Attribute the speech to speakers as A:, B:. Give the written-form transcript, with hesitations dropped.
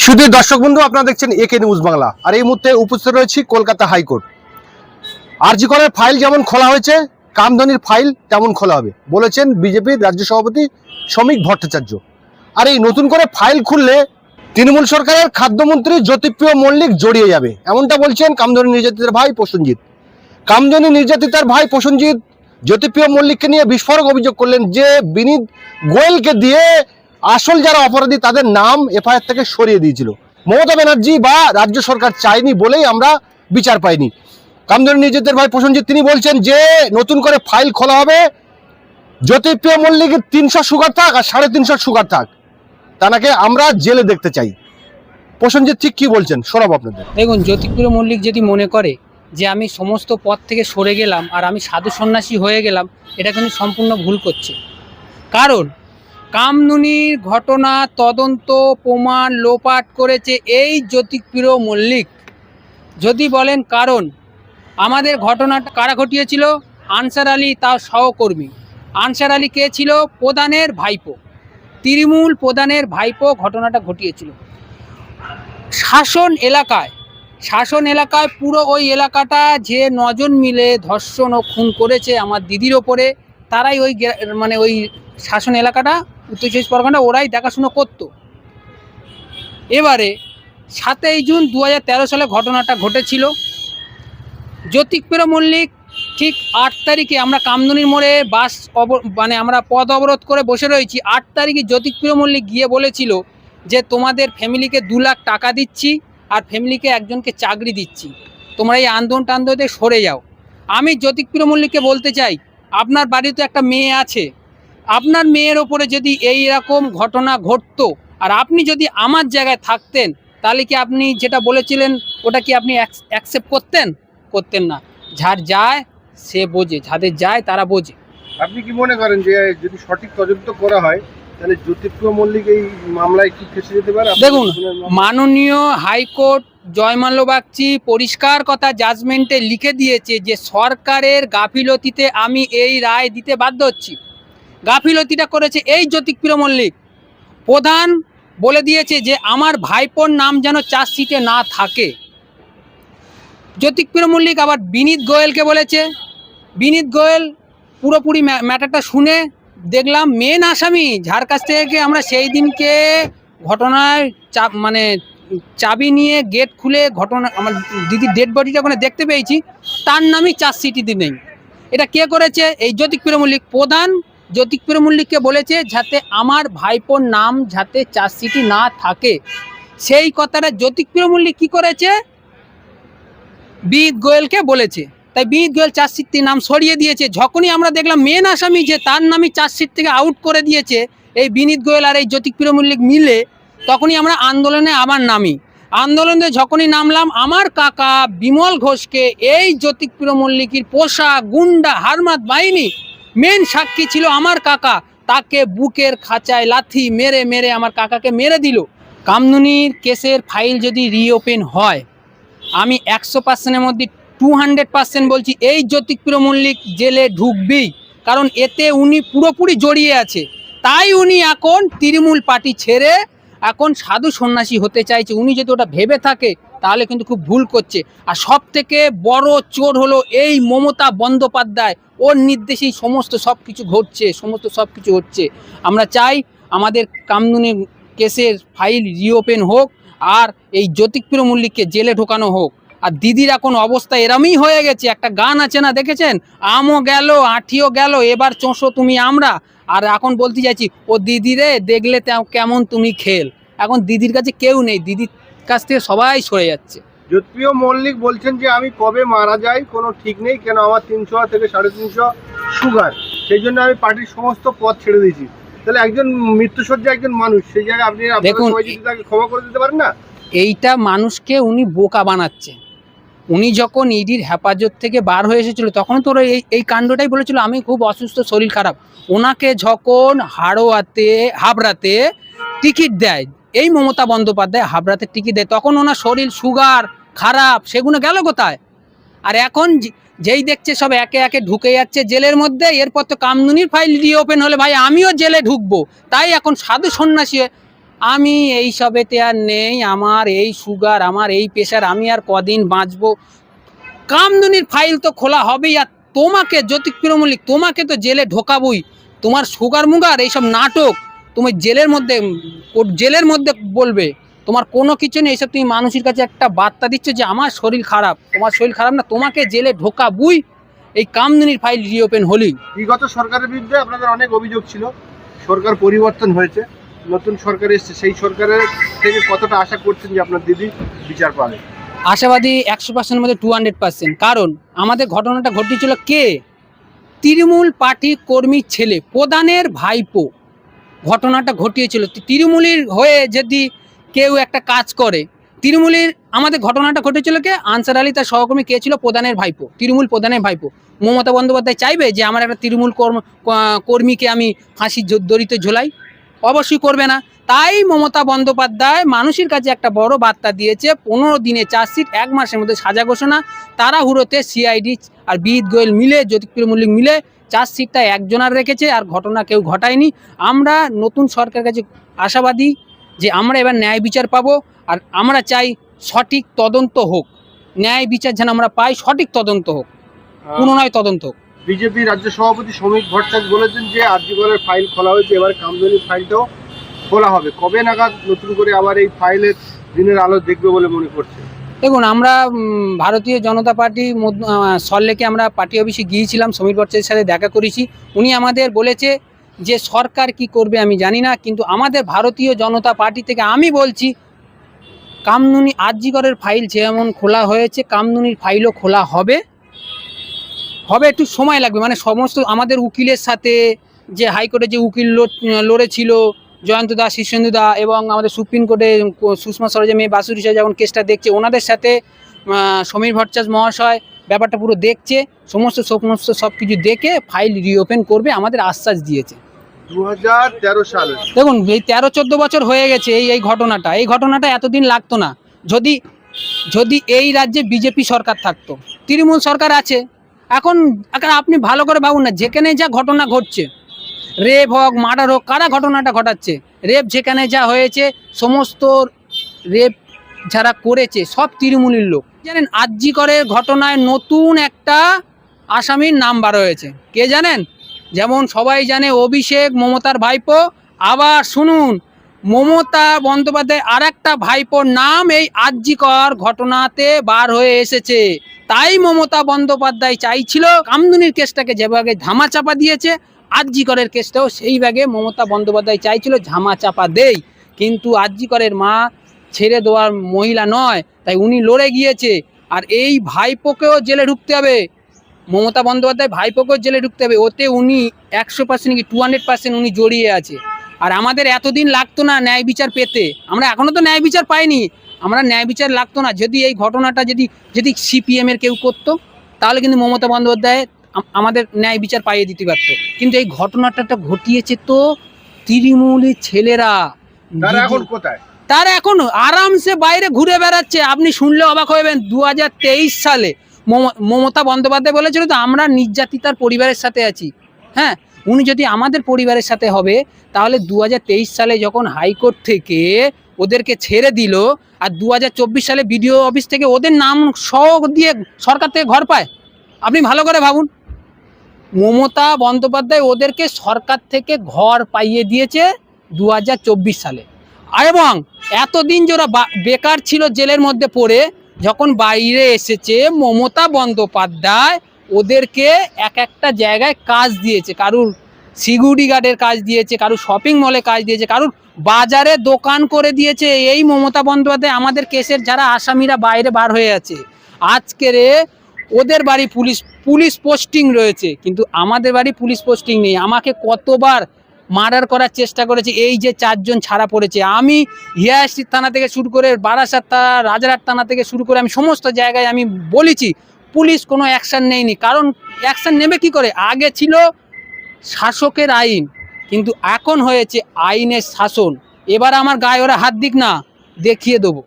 A: শুধু দর্শক বন্ধু, আপনারা দেখছেন একে নিউজ বাংলা। আর এই মুহূর্তে উপস্থিত রয়েছি কলকাতা হাইকোর্ট। আরজি করের ফাইল যেমন খোলা হয়েছে, কামধনির ফাইল তেমন খোলা হবে বলেছেন বিজেপির রাজ্য সভাপতি শ্রমিক ভট্টাচার্য। আর এই নতুন করে ফাইল খুললে তৃণমূল সরকারের খাদ্যমন্ত্রী জ্যোতিপ্রিয় মল্লিক জড়িয়ে যাবে, এমনটা বলছেন কামধনি নির্যাতিতার ভাই প্রসেনজিৎ। কামধনি নির্যাতিতার ভাই প্রসেনজিৎ জ্যোতিপ্রিয় মল্লিককে নিয়ে বিস্ফোরক অভিযোগ করলেন যে বিনীত গোয়েলকে দিয়ে আসল যারা অপরাধী তাদের নাম এফআইআর থেকে সরিয়ে দিয়েছিল। মমতা ব্যানার্জি বা রাজ্য সরকার চায়নি বলেই আমরা বিচার পাইনি। কামধনি নির্যাতিতার ভাই প্রসেনজিৎ তিনি বলছেন যে নতুন করে ফাইল খোলা হবে, জ্যোতিপ্রিয় মল্লিকের 300 সুগার থাক আর 350 সুগার থাক, তাকে আমরা জেলে দেখতে চাই। প্রসেনজিৎ ঠিক কি বলছেন শোনাবো আপনাদের।
B: দেখুন, জ্যোতিপ্রিয় মল্লিক যদি মনে করে যে আমি সমস্ত পথ থেকে সরে গেলাম আর আমি সাধু সন্ন্যাসী হয়ে গেলাম, এটা কিন্তু সম্পূর্ণ ভুল করছে। কারণ কামধনির ঘটনা তদন্ত প্রমাণ লোপাট করেছে এই জ্যোতিপ্রিয় মল্লিক। যদি বলেন কারণ আমাদের ঘটনাটা কারা ঘটিয়েছিল, আনসার আলী তার সহকর্মী। আনসার আলী কে ছিল? প্রধানের ভাইপো, তৃণমূল প্রধানের ভাইপো ঘটনাটা ঘটিয়েছিল। শাসন এলাকায় পুরো ওই এলাকাটা যে 9 জন মিলে ধর্ষণ ও খুন করেছে আমার দিদির ওপরে, তারাই ওই শাসন এলাকাটা উত্তর 24 পরগনা ওরাই দেখাশুনো করত। এবারে 7ই জুন 2013 সালে ঘটনাটা ঘটেছিল। জ্যোতিপ্রিয় মল্লিক ঠিক 8 তারিখে আমরা কামধনির মোড়ে আমরা পথ অবরোধ করে বসে রয়েছি। 8 তারিখে জ্যোতিপ্রিয় মল্লিক গিয়ে বলেছিল যে তোমাদের ফ্যামিলিকে 2 লাখ টাকা দিচ্ছি আর ফ্যামিলিকে একজনকে চাকরি দিচ্ছি, তোমরা এই আন্দোলনতে সরে যাও। আমি জ্যোতিপ্রিয় মল্লিককে বলতে চাই, আপনার বাড়িতে একটা মেয়ে আছে, আপনার মেয়ের ওপরে যদি এই রকম ঘটনা ঘটতো আর আপনি যদি আমার জায়গায় থাকতেন, তাহলে কি আপনি যেটা বলেছিলেন ওটা কি আপনি অ্যাকসেপ্ট করতেন না? যার যায় সে বোঝে, যাদের যায় তারা বোঝে।
A: আপনি কি মনে করেন যে যদি সঠিক তদন্ত করা হয় তাহলে জ্যোতিপ্রিয় মল্লিক এই মামলায় কি ফেঁসে যেতে পারে?
B: দেখুন, মাননীয় হাইকোর্ট জয়মাল্য বাগচি পরিষ্কার কথা জাজমেন্টে লিখে দিয়েছে যে সরকারের গাফিলতিতে আমি এই রায় দিতে বাধ্য হচ্ছি। গাফিলতিটা করেছে এই জ্যোতিপ্রিয় মল্লিক। প্রধান বলে দিয়েছে যে আমার ভাইপোর নাম যেন চার্জশিটে না থাকে। জ্যোতিপ্রিয় মল্লিক আবার বিনীত গোয়েলকে বলেছে। বিনীত গোয়েল পুরোপুরি ম্যাটারটা শুনে দেখলাম মেন আসামি, যার কাছ থেকে আমরা সেই দিনকে ঘটনায় চাবি নিয়ে গেট খুলে আমার দিদির ডেড বডিটা ওখানে দেখতে পেয়েছি, তার নামই চার্জশিটে নেই। এটা কে করেছে? এই জ্যোতিপ্রিয় মল্লিক। প্রধান জ্যোতিপ্রিয় মল্লিককে বলেছে যাতে আমার ভাইপোর নাম যাতে চার্জশিটে না থাকে। সেই কথাটা জ্যোতিপ্রিয় মল্লিক কী করেছে? বিনীত গোয়েলকে বলেছে। তাই বিনীত গোয়েল চার্জশিট থেকে নাম সরিয়ে দিয়েছে। যখনই আমরা দেখলাম মেন আসামি যে তার নামই চার্জশিট থেকে আউট করে দিয়েছে এই বিনীত গোয়েল আর এই জ্যোতিপ্রিয় মল্লিক মিলে, তখনই আমরা আন্দোলনে আবার নামি। আন্দোলনে যখনই নামলাম, আমার কাকা বিমল ঘোষকে এই জ্যোতিপ্রিয় মল্লিকের পোষা গুন্ডা হারমাত বাহিনী, মেন সাক্ষী ছিল আমার কাকা, তাকে বুকের খাঁচায় লাথি মেরে মেরে আমার কাকাকে মেরে দিল। কামধনির কেসের ফাইল যদি রিওপেন হয়, আমি 100%-এর মধ্যে 200% বলছি এই জ্যোতিপ্রিয় মল্লিক জেলে ঢুকবেই। কারণ এতে উনি পুরোপুরি জড়িয়ে আছে। তাই উনি এখন তৃণমূল পার্টি ছেড়ে এখন সাধু সন্ন্যাসী হতে চাইছে। উনি যদি ওটা ভেবে থাকে তাহলে কিন্তু খুব ভুল করছে। আর সব থেকে বড় চোর হলো এই মমতা বন্দ্যোপাধ্যায়। ওর নির্দেশেই সব কিছু হচ্ছে। আমরা চাই আমাদের কামধনি কেসের ফাইল রিওপেন হোক আর এই জ্যোতিপ্রিয় মল্লিককে জেলে ঢোকানো হোক। আর দিদির এখন অবস্থা এরমই হয়ে গেছে। একটা গান আছে না, দেখেছেন? আমও গেল আঠিও গেল, এবার চোষো তুমি আমরা। আর এখন বলতে চাইছি, ও দিদিরে দেখলে কেমন তুমি খেল। এখন দিদির কাছে কেউ নেই, দিদির কাছ থেকে সবাই সরে যাচ্ছে।
A: জ্যোতিপ্রিয় মল্লিক বলছেন যে আমি কবে মারা যাই কোনো ঠিক নেই, কেন আমার 300 থেকে 350 সুগার, সেই জন্য আমি পার্টির সমস্ত পথ ছেড়ে দিয়েছি। তাহলে একজন মৃত্যুসজ্জা একজন মানুষ, সেই জায়গায় আপনি
B: দেখুন,
A: তাকে ক্ষমা করে দিতে পারেন না?
B: এইটা মানুষকে উনি বোকা বানাচ্ছে। উনি যখন ইডির হেফাজত থেকে বার হয়ে এসেছিল তখন তো এই কাণ্ডটাই বলেছিল আমি খুব অসুস্থ, শরীর খারাপ। ওনাকে যখন হাবড়াতে টিকিট দেয় এই মমতা বন্দ্যোপাধ্যায়, হাবড়াতে টিকিট দেয়, তখন ওনার শরীর সুগার খারাপ, সেগুলো গেল কোথায়? আর এখন যেই দেখছে সব একে একে ঢুকে যাচ্ছে জেলের মধ্যে। এরপর তো কামধনির ফাইল রিওপেন হলে ভাই আমিও জেলে ঢুকবো। তাই এখন সাধু সন্ন্যাসী আমি এই সবেতে আর নেই, আমার এই সুগার, আমার এই প্রেশার, আমি আর কদিন বাঁচবো। কামদুনির ফাইল তো খোলা হবেই, আর তোমাকে জ্যোতিপ্রিয় মল্লিক তোমাকে তো জেলে ঢোকাবই। তোমার সুগার মুগার এইসব নাটক তুমি জেলের মধ্যে বলবে, তোমার কোনো কিছু নেই। এইসব তুমি মানুষের কাছে একটা বার্তা দিচ্ছ যে আমার শরীর খারাপ, তোমার শরীর খারাপ না, তোমাকে জেলে ঢোকাবই এই কামদুনির ফাইল রিওপেন হলেই।
A: বিগত সরকারের বিরুদ্ধে আপনাদের অনেক অভিযোগ ছিল, সরকার পরিবর্তন হয়েছে, নতুন সরকার এসেছে, সেই সরকারের থেকে কতটা আশা করছেন যে আপনার দিদি বিচার পাবে?
B: আশাবাদী 100%-এর মধ্যে 200%। কারণ আমাদের ঘটনাটা ঘটেছিল কে, তৃণমূল পার্টি কর্মীর ছেলে, প্রধানের ভাইপো ঘটনাটা ঘটিয়েছিল। তৃণমূলের হয়ে যদি কেউ একটা কাজ করে, তৃণমূলের আমাদের ঘটনাটা ঘটেছিল কে, আনসার আলী তার সহকর্মী কে ছিল, প্রধানের ভাইপো, তৃণমূল প্রধানের ভাইপো। মমতা বন্দ্যোপাধ্যায় চাইবে যে আমার একটা তৃণমূল কর্মীকে আমি ফাঁসির দড়িতে ঝোলাই? অবশ্যই করবে না। তাই মমতা বন্দ্যোপাধ্যায় মানুষের কাছে একটা বড় বার্তা দিয়েছে, 15 দিনে চার্জশিট, 1 মাসের মধ্যে সাজা ঘোষণা। তাড়াহুড়োতে সিআইডি আর বিহিত গোয়েল মিলে, জ্যোতিপ্রিয় মল্লিক মিলে চার্জশিটটা একজনার রেখেছে, আর ঘটনা কেউ ঘটায়নি। আমরা নতুন সরকারের কাছে আশাবাদী যে আমরা এবার ন্যায় বিচার পাবো, আর আমরা চাই সঠিক তদন্ত হোক, ন্যায় বিচার যেন আমরা পাই, সঠিক তদন্ত হোক, পুনরায় তদন্ত হোক।
A: বিজেপি রাজ্য সভাপতি শ্রমিক ভট্টাচার্য বলেছেন যে আরজিকরের ফাইল খোলা হয়েছে, এবার কামদুনির ফাইলটাও খোলা হবে। কবে নাগাদ নতুন করে আবার এই ফাইলের দিনের আলো দেখবে বলে মনে করছে?
B: দেখুন, আমরা ভারতীয় জনতা পার্টি সল্টলেকে আমরা পার্টি অফিসে গিয়েছিলাম, সমীর ভট্টাচার্যের সাথে দেখা করেছি। উনি আমাদের বলেছে যে সরকার কি করবে আমি জানি না, কিন্তু আমাদের ভারতীয় জনতা পার্টি থেকে আমি বলছি, কামদুনি আরজিকরের ফাইল যেমন খোলা হয়েছে, কামদুনির ফাইলও খোলা হবে। একটু সময় লাগবে, মানে সমস্ত আমাদের উকিলের সাথে, যে হাইকোর্টে যে উকিল লড়েছিল, জয়ন্ত দাস, শীর্ষেন্দু দা, এবং আমাদের সুপ্রিম কোর্টে সুষমা স্বরাজের মেয়ে বাসুরি সাহা যখন কেসটা দেখছে, ওনাদের সাথে সমীর ভট্টাচার্য মহাশয় ব্যাপারটা পুরো দেখছে, সমস্ত সব কিছু দেখে ফাইল রিওপেন করবে আমাদের আশ্বাস দিয়েছে।
A: 2013 সালে
B: দেখুন, এই 13-14 বছর হয়ে গেছে এই ঘটনাটা এতদিন লাগতো না যদি এই রাজ্যে বিজেপি সরকার থাকতো। তৃণমূল সরকার আছে এখন আপনি ভালো করে ভাবুন না, যেখানে যা ঘটনা ঘটছে, রেপ হোক, মার্ডার হোক, কারা ঘটনাটা ঘটাচ্ছে? রেপ যেখানে যা হয়েছে, সমস্ত রেপ যারা করেছে সব তৃণমূলের লোক। জানেন, আরজিকরের ঘটনায় নতুন একটা আসামির নাম বার হয়েছে, কে জানেন? যেমন সবাই জানে অভিষেক, মমতার ভাইপো। আবার শুনুন, মমতা বন্দ্যোপাধ্যায় আর একটা ভাইপোর নাম এই আরজিকর ঘটনাতে বার হয়ে এসেছে। তাই মমতা বন্দ্যোপাধ্যায় চাইছিল কামদুনির কেসটাকে যেভাবে ধামাচাপা দিয়েছে, আরজিকরের কেসটাও সেই ভাগে মমতা বন্দ্যোপাধ্যায় চাইছিল ধামাচাপা দেই, কিন্তু আরজিকরের মা ছেড়ে দেওয়ার মহিলা নয়, তাই উনি লড়ে গিয়েছে। আর এই ভাইপোকেও জেলে ঢুকতে হবে, মমতা বন্দ্যোপাধ্যায় ভাইপোকেও জেলে ঢুকতে হবে। ওতে উনি 100% কি 200% উনি জড়িয়ে আছে। আর আমাদের এতদিন লাগতো না ন্যায় বিচার পেতে, আমরা এখনও তো ন্যায় বিচার পাইনি। আমরা ন্যায় বিচার লাগতো না যদি এই ঘটনাটা যদি সিপিএমের কেউ করতো, তাহলে কিন্তু মমতা বন্দ্যোপাধ্যায় আমাদের ন্যায় বিচার পাইয়ে দিতে পারতো। কিন্তু এই ঘটনাটা ঘটিয়েছে তো তৃণমূলের ছেলেরা।
A: তারা এখন কোথায়?
B: তারা এখন আরামসে বাইরে ঘুরে বেড়াচ্ছে। আপনি শুনলে অবাক হবেন, 2023 সালে মমতা বন্দ্যোপাধ্যায় বলেছিল তো আমরা নির্যাতিতার পরিবারের সাথে আছি। হ্যাঁ, উনি যদি আমাদের পরিবারের সাথে হবে, তাহলে 2023 সালে যখন হাইকোর্ট থেকে ওদেরকে ছেড়ে দিল, আর 2024 সালে বিডিও অফিস থেকে ওদের নাম সহ দিয়ে সরকার থেকে ঘর পায়। আপনি ভালো করে ভাবুন, মমতা বন্দ্যোপাধ্যায় ওদেরকে সরকার থেকে ঘর পাইয়ে দিয়েছে 2024 সালে। এবং এতদিন যারা বেকার ছিল জেলের মধ্যে পড়ে, যখন বাইরে এসেছে, মমতা বন্দ্যোপাধ্যায় ওদেরকে একটা জায়গায় কাজ দিয়েছে। কারুর সিকিউরিটি গার্ডের কাজ দিয়েছে, কারুর শপিং মলে কাজ দিয়েছে, কারুর বাজারে দোকান করে দিয়েছে। এই মমতা বন্দ্যোপাধ্যায় আমাদের কেসের যারা আসামিরা বাইরে বার হয়ে আছে, আজকের ওদের বাড়ি পুলিশ পোস্টিং রয়েছে, কিন্তু আমাদের বাড়ি পুলিশ পোস্টিং নেই। আমাকে কতবার মার্ডার করার চেষ্টা করেছে, এই যে 4 জন ছাড়া পড়েছে। আমি হিয়াসি থানা থেকে শুরু করে বারাসাত থানা, রাজারহাট থানা থেকে শুরু করে আমি সমস্ত জায়গায় আমি বলেছি, পুলিশ কোনো অ্যাকশান নেয়নি। কারণ অ্যাকশান নেবে কি করে? আগে ছিল শাসকের আইন, কিন্তু এখন হয়েছে আইনের শাসন। এবার আমার গায়ে ওরা হাত দিক না, দেখিয়ে দেবো।